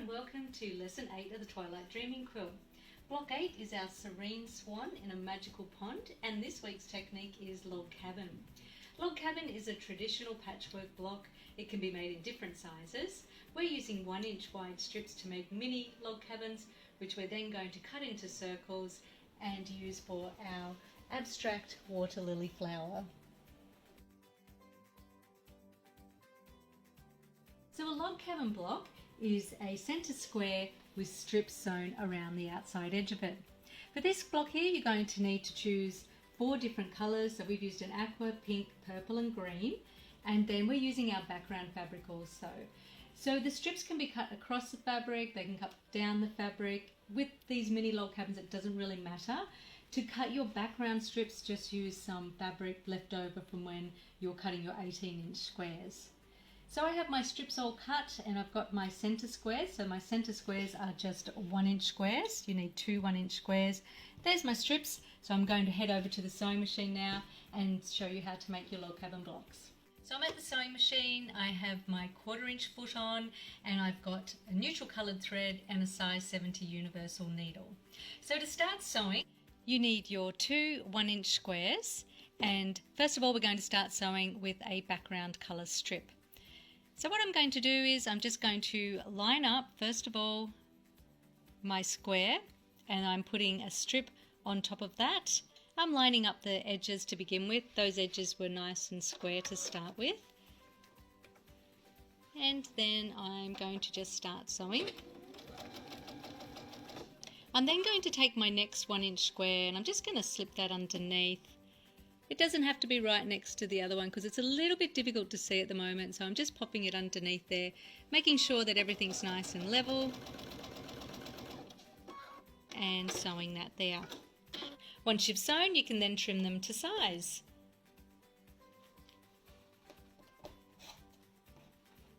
and welcome to Lesson 8 of the Twilight Dreaming Quilt. Block 8 is our Serene Swan in a Magical Pond, and this week's technique is Log Cabin. Log Cabin is a traditional patchwork block. It can be made in different sizes. We're using 1-inch wide strips to make mini log cabins, which we're then going to cut into circles and use for our abstract water lily flower. So a log cabin block is a centre square with strips sewn around the outside edge of it. For this block here, you're going to need to choose 4 different colours. So we've used an aqua, pink, purple and green, and then we're using our background fabric also. So the strips can be cut across the fabric, they can cut down the fabric. With these mini log cabins, it doesn't really matter. To cut your background strips, just use some fabric left over from when you're cutting your 18-inch squares. So I have my strips all cut and I've got my centre squares. So my centre squares are just 1-inch squares. You need 2 1-inch squares. There's my strips. So I'm going to head over to the sewing machine now and show you how to make your log cabin blocks. So I'm at the sewing machine. I have my 1/4-inch foot on and I've got a neutral coloured thread and a size 70 universal needle. So to start sewing, you need your 2 1-inch squares, and first of all we're going to start sewing with a background colour strip. So what I'm going to do is I'm just going to line up, first of all, my square, and I'm putting a strip on top of that. I'm lining up the edges to begin with. Those edges were nice and square to start with. And then I'm going to just start sewing. I'm then going to take my next 1-inch square and I'm just going to slip that underneath. It doesn't have to be right next to the other one because it's a little bit difficult to see at the moment, so I'm just popping it underneath there, making sure that everything's nice and level and sewing that there. Once you've sewn, you can then trim them to size.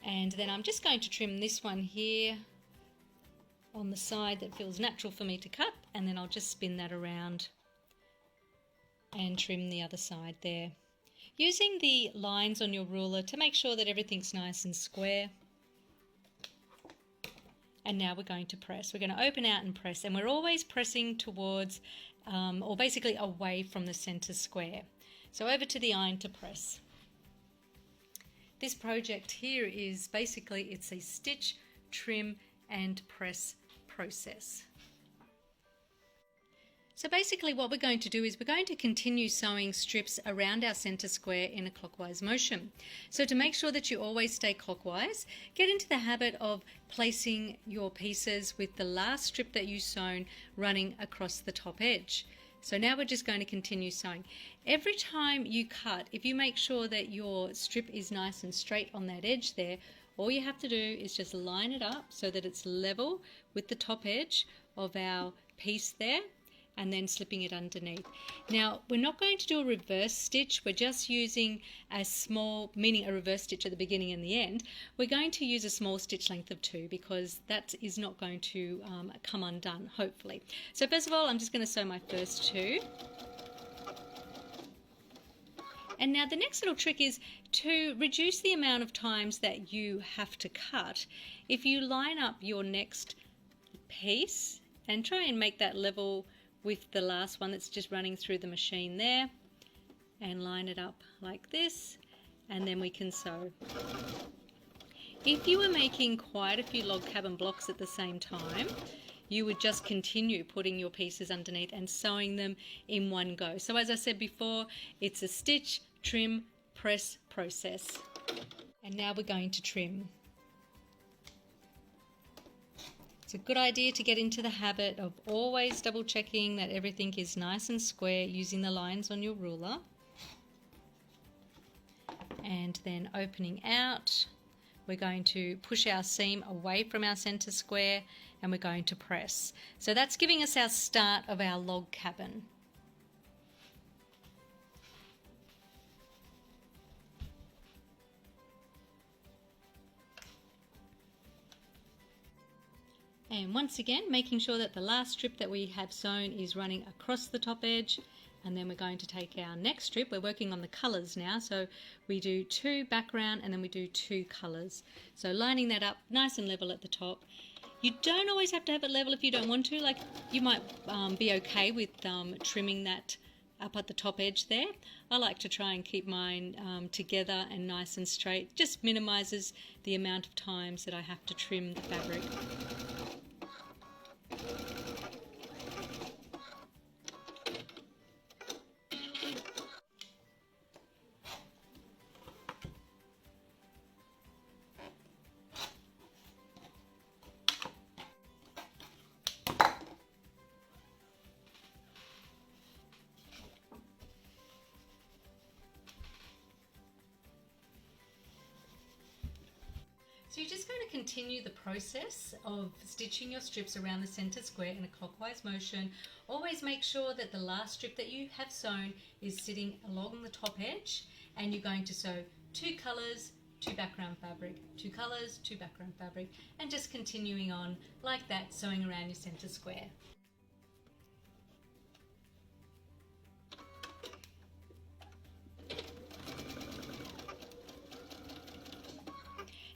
And then I'm just going to trim this one here on the side that feels natural for me to cut, and then I'll just spin that around and trim the other side there. Using the lines on your ruler to make sure that everything's nice and square. And now we're going to press. We're going to open out and press, and we're always pressing towards or basically away from the centre square. So over to the iron to press. This project here is basically it's a stitch, trim and press process. So basically what we're going to do is we're going to continue sewing strips around our centre square in a clockwise motion. So to make sure that you always stay clockwise, get into the habit of placing your pieces with the last strip that you sewn running across the top edge. So now we're just going to continue sewing. Every time you cut, if you make sure that your strip is nice and straight on that edge there, all you have to do is just line it up so that it's level with the top edge of our piece there, and then slipping it underneath. Now we're not going to do a reverse stitch, we're just using a small, meaning a reverse stitch at the beginning and the end. We're going to use a small stitch length of 2 because that is not going to come undone, hopefully. So first of all I'm just going to sew my first 2. And now the next little trick is to reduce the amount of times that you have to cut. If you line up your next piece and try and make that level with the last one that's just running through the machine there, and line it up like this, and then we can sew. If you were making quite a few log cabin blocks at the same time, you would just continue putting your pieces underneath and sewing them in one go. So as I said before, it's a stitch, trim, press process. And now we're going to trim. It's a good idea to get into the habit of always double checking that everything is nice and square using the lines on your ruler. And then opening out, we're going to push our seam away from our centre square and we're going to press. So that's giving us our start of our log cabin. And once again, making sure that the last strip that we have sewn is running across the top edge, and then we're going to take our next strip. We're working on the colours now, so we do 2 background and then we do 2 colours. So lining that up nice and level at the top. You don't always have to have it level if you don't want to. Like, you might be okay with trimming that up at the top edge there. I like to try and keep mine together and nice and straight. Just minimises the amount of times that I have to trim the fabric. So you're just going to continue the process of stitching your strips around the centre square in a clockwise motion. Always make sure that the last strip that you have sewn is sitting along the top edge, and you're going to sew 2 colours, 2 background fabric, 2 colours, 2 background fabric, and just continuing on like that, sewing around your centre square.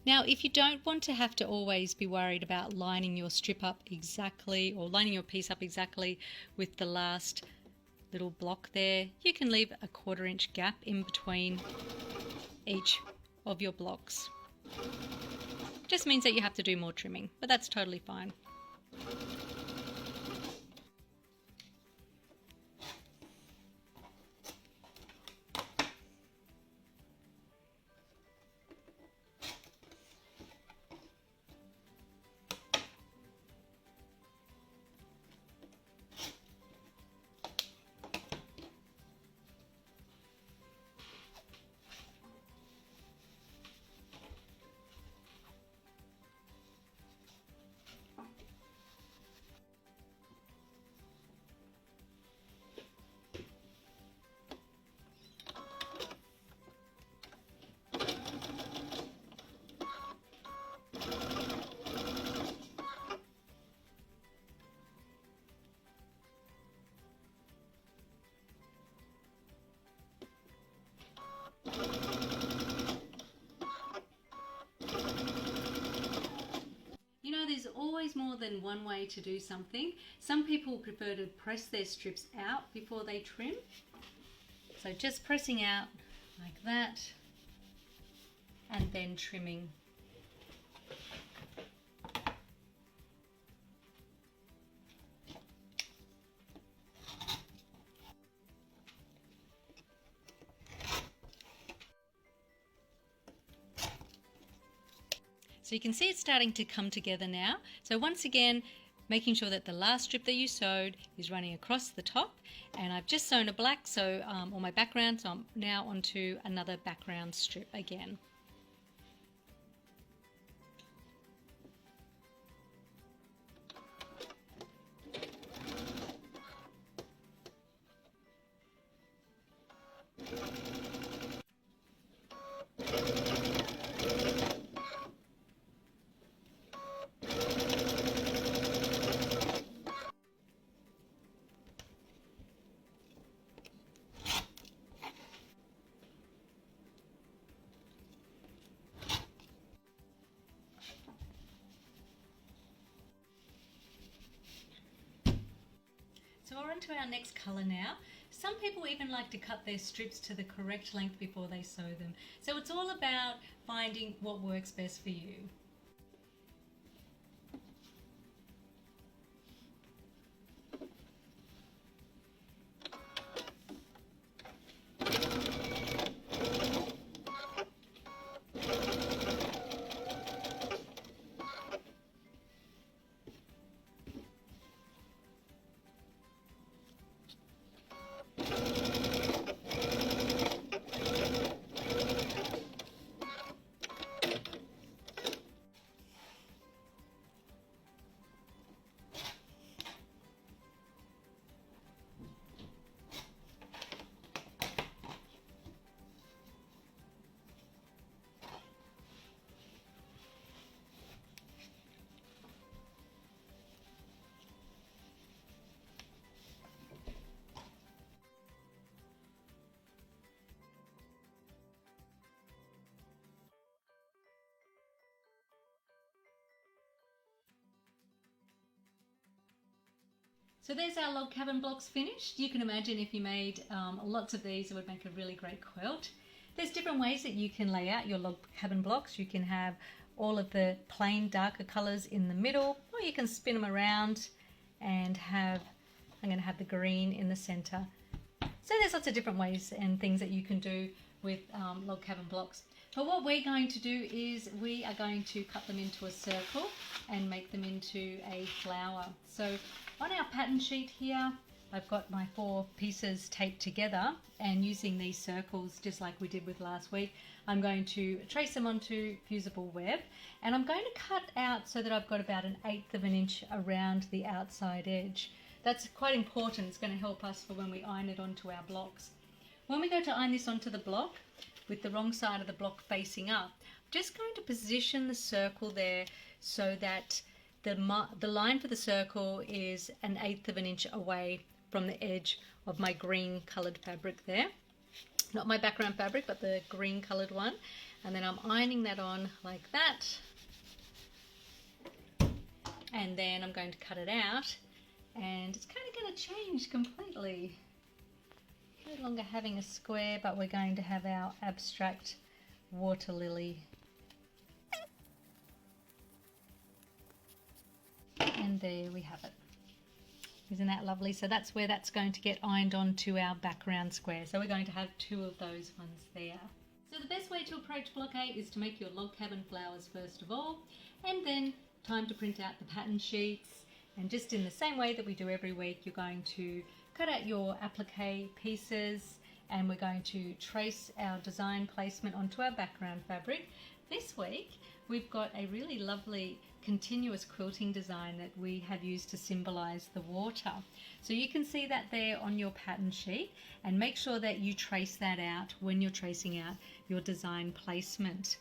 Now, if you don't want to have to always be worried about lining your strip up exactly, or lining your piece up exactly with the last little block there, you can leave a 1/4 inch gap in between each of your blocks. Just means that you have to do more trimming, but that's totally fine. There's always more than one way to do something. Some people prefer to press their strips out before they trim. So just pressing out like that and then trimming. So you can see it's starting to come together now. So once again, making sure that the last strip that you sewed is running across the top, and I've just sewn a black, so on my background, so I'm now onto another background strip again. So we're on to our next colour now. Some people even like to cut their strips to the correct length before they sew them. So it's all about finding what works best for you. So there's our log cabin blocks finished. You can imagine if you made lots of these, it would make a really great quilt. There's different ways that you can lay out your log cabin blocks. You can have all of the plain darker colours in the middle, or you can spin them around and I'm going to have the green in the centre. So there's lots of different ways and things that you can do with log cabin blocks. But what we're going to do is we are going to cut them into a circle and make them into a flower. So on our pattern sheet here, I've got my 4 pieces taped together, and using these circles just like we did with last week, I'm going to trace them onto fusible web, and I'm going to cut out so that I've got about 1/8 of an inch around the outside edge. That's quite important. It's going to help us for when we iron it onto our blocks. When we go to iron this onto the block, with the wrong side of the block facing up, I'm just going to position the circle there so that the line for the circle is 1/8 of an inch away from the edge of my green coloured fabric there. Not my background fabric, but the green coloured one. And then I'm ironing that on like that. And then I'm going to cut it out, and it's kind of going to change completely. No longer having a square, but we're going to have our abstract water lily. And there we have it. Isn't that lovely? So that's where that's going to get ironed onto our background square. So we're going to have 2 of those ones there. So the best way to approach block 8 is to make your log cabin flowers first of all, and then time to print out the pattern sheets. And just in the same way that we do every week, you're going to cut out your applique pieces, and we're going to trace our design placement onto our background fabric. This week we've got a really lovely continuous quilting design that we have used to symbolize the water. So you can see that there on your pattern sheet, and make sure that you trace that out when you're tracing out your design placement.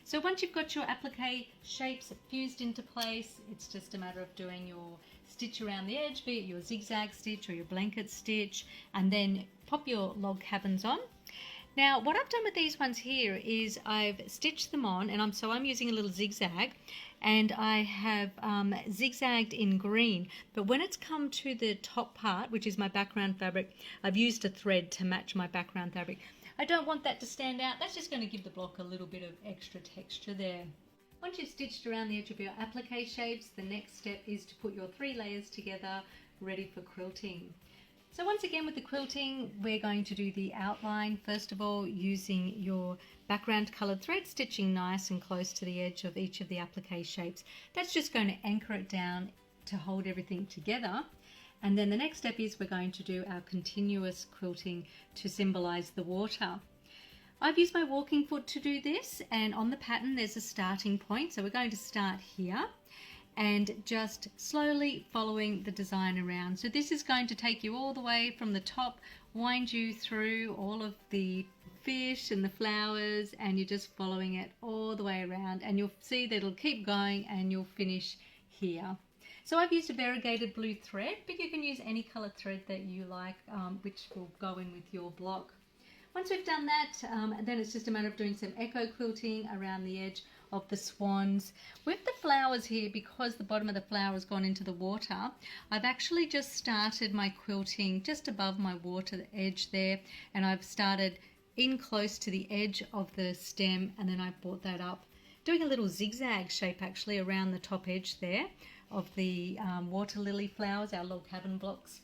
So once you've got your applique shapes fused into place, it's just a matter of doing your stitch around the edge, be it your zigzag stitch or your blanket stitch, and then pop your log cabins on. Now what I've done with these ones here is I've stitched them on, and I'm using a little zigzag, and I have zigzagged in green, but when it's come to the top part, which is my background fabric, I've used a thread to match my background fabric. I don't want that to stand out. That's just going to give the block a little bit of extra texture there. Once you've stitched around the edge of your applique shapes, the next step is to put your 3 layers together, ready for quilting. So once again with the quilting, we're going to do the outline first of all using your background coloured thread, stitching nice and close to the edge of each of the applique shapes. That's just going to anchor it down to hold everything together. And then the next step is we're going to do our continuous quilting to symbolize the water. I've used my walking foot to do this, and on the pattern there's a starting point. So we're going to start here and just slowly following the design around. So this is going to take you all the way from the top, wind you through all of the fish and the flowers, and you're just following it all the way around, and you'll see that it'll keep going and you'll finish here. So I've used a variegated blue thread, but you can use any colour thread that you like, which will go in with your block. Once we've done that, then it's just a matter of doing some echo quilting around the edge of the swans. With the flowers here, because the bottom of the flower has gone into the water, I've actually just started my quilting just above my water edge there, and I've started in close to the edge of the stem, and then I brought that up, doing a little zigzag shape actually around the top edge there of the water lily flowers, our log cabin blocks,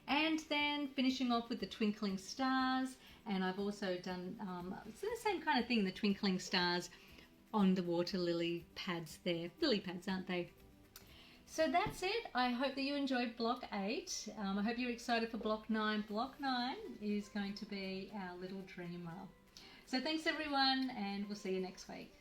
and then finishing off with the twinkling stars. And I've also done it's the same kind of thing, the twinkling stars on the water lily pads there. Lily pads, aren't they? So that's it. I hope that you enjoyed block 8. I hope you're excited for block 9. Block 9 is going to be our little dreamer. So thanks everyone, and we'll see you next week.